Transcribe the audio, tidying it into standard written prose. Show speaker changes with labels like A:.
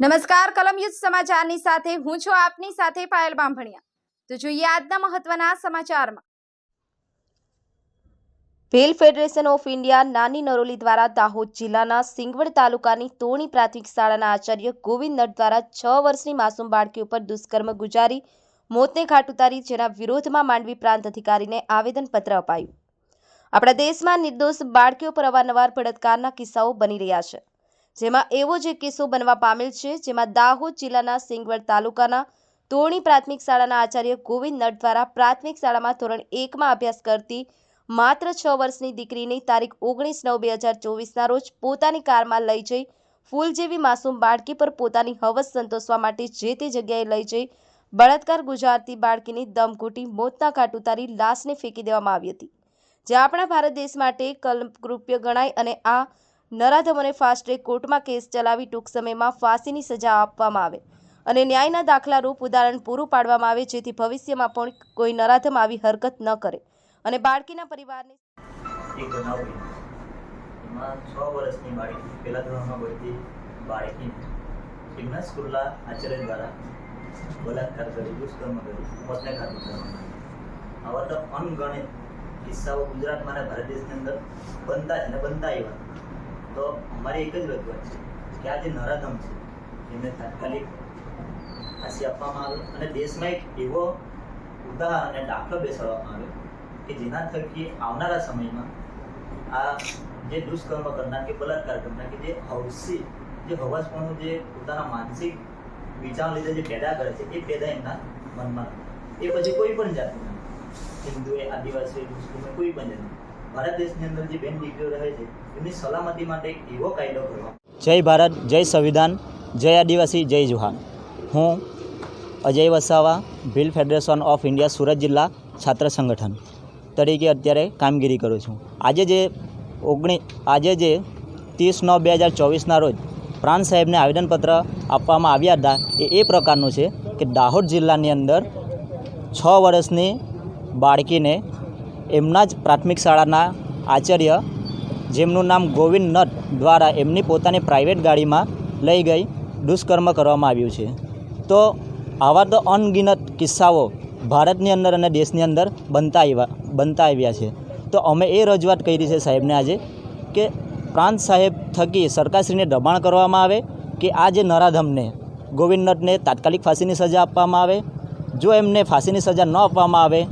A: નમસ્કાર કલમ યુદ્ધ સમાચારની સાથે હું છું આપની સાથે પાયલ બાંભણિયા। તો જોઈએ આજના મહત્વના સમાચારમાં। ભીલ ફેડરેશન ઓફ ઇન્ડિયા નાની નરોલી દ્વારા દાહોદ જિલ્લાના સિંગવડ તાલુકાની તોણી પ્રાથમિક શાળાના આચાર્ય ગોવિંદ નટ દ્વારા 6 વર્ષની માસૂમ બાળકી ઉપર દુષ્કર્મ ગુજારી મોતને ઘાટ ઉતારી, જેના વિરોધમાં માંડવી પ્રાંત અધિકારીને આવેદનપત્ર અપાયું। આપણા દેશમાં નિર્દોષ બાળકીઓ પર અવારનવાર બળાત્કારના કિસ્સાઓ બની રહ્યા છે, જેમાં એવો જ એક કિસ્સો બનવા પામેલ છે, જેમાં દાહોદ જિલ્લાના સિંગવડ તાલુકાના તોણી પ્રાથમિક શાળાના આચાર્ય ગોવિંદ નટ દ્વારા પ્રાથમિક શાળામાં ધોરણ 1માં અભ્યાસ કરતી માત્ર 6 વર્ષની દીકરીની તારીખ 19/9/2024ના રોજ પોતાની કારમાં લઈ જઈ ફૂલ જેવી માસૂમ બાળકી પર પોતાની હવસ સંતોષવા માટે જે તે જગ્યાએ લઈ જઈ બળાત્કાર ગુજારતી બાળકીની દમ ઘૂંટી મોતના ઘાટ ઉતારી લાશને ફેંકી દેવામાં આવી હતી, જે આપણા ભારત દેશ માટે કલંકરૂપ ગણાય અને આ નરાધમોને ફાસ્ટ ટ્રેક કોર્ટમાં કેસ ચલાવી ટૂંક સમયમાં ફાંસીની સજા આપવામાં આવે અને ન્યાયના દાખલારૂપ ઉદાહરણ પૂરું પાડવામાં આવે, જેથી ભવિષ્યમાં પણ કોઈ નરાધમ આવી હરકત ન કરે અને બાળકીના પરિવારને
B: એક બનાવ બન્યો। એમાં 6 વર્ષની બાળકી પહેલા ધોરણમાં ભણતી બાળકી એમના સ્કૂલના આચાર્ય દ્વારા બલાત્કાર કરી, દુષ્કર્મ કરી, મોતને ઘાટ ઉતારવામાં આવા તો અનગણિત કિસ્સાઓ ગુજરાતમાં અને ભારત દેશની અંદર બનતા છે ને બનતા આવ્યા। તો અમારી એક જ રજૂઆત છે કે આ જે નરાધમ છે એમને તાત્કાલિક ફાંસી આપવામાં આવે અને દેશમાં એક એવો ઉદાહરણ અને દાખલો બેસાડવામાં આવે કે જેના થકી આવનારા સમયમાં આ જે દુષ્કર્મ કરનાર કે બલાત્કાર કરનાર કે જે હવસી જે હવસપણું જે પોતાના માનસિક વિચાર લીધે જે પેદા કરે છે એ પેદા એમના મનમાં એ પછી કોઈ પણ જાતના હિન્દુએ, આદિવાસી, મુસ્લિમ કોઈ પણ જાતના ભારત દેશની અંદર જે બેન દીકરીઓ રહે છે એમની સલામતી માટે એક એવો કાયદો કરવા।
C: જય ભારત, જય સંવિધાન, જય આદિવાસી, જય જુહાન। હું Ajay Vasava, Bhil federation of India Surat જિલ્લા છાત્ર સંગઠન તરીકે અત્યારે કામગીરી કરું છું। આજે જે 30/9/2024ના રોજ પ્રાંત સાહેબને આવેદનપત્ર આપવામાં આવ્યા હતા એ પ્રકારનું છે કે દાહોદ જિલ્લાની અંદર 6 વર્ષની બાળકીને એમના જ પ્રાથમિક શાળાના આચાર્ય, જેમનું નામ ગોવિંદ નટ દ્વારા એમની પોતાની પ્રાઇવેટ ગાડીમાં લઈ ગઈ દુષ્કર્મ કરવામાં આવ્યું છે। તો આવા તો અનગિનત કિસ્સાઓ ભારતની અંદર અને દેશની અંદર બનતા આવ્યા છે। તો અમે એ રજૂઆત કરી છે સાહેબને આજે કે પ્રાંત સાહેબ થકી સરકારશ્રીને દબાણ કરવામાં આવે કે આ જે નરાધમને ગોવિંદ નટને તાત્કાલિક ફાંસીની સજા આપવામાં આવે। જો એમને ફાંસીની સજા ન આપવામાં આવે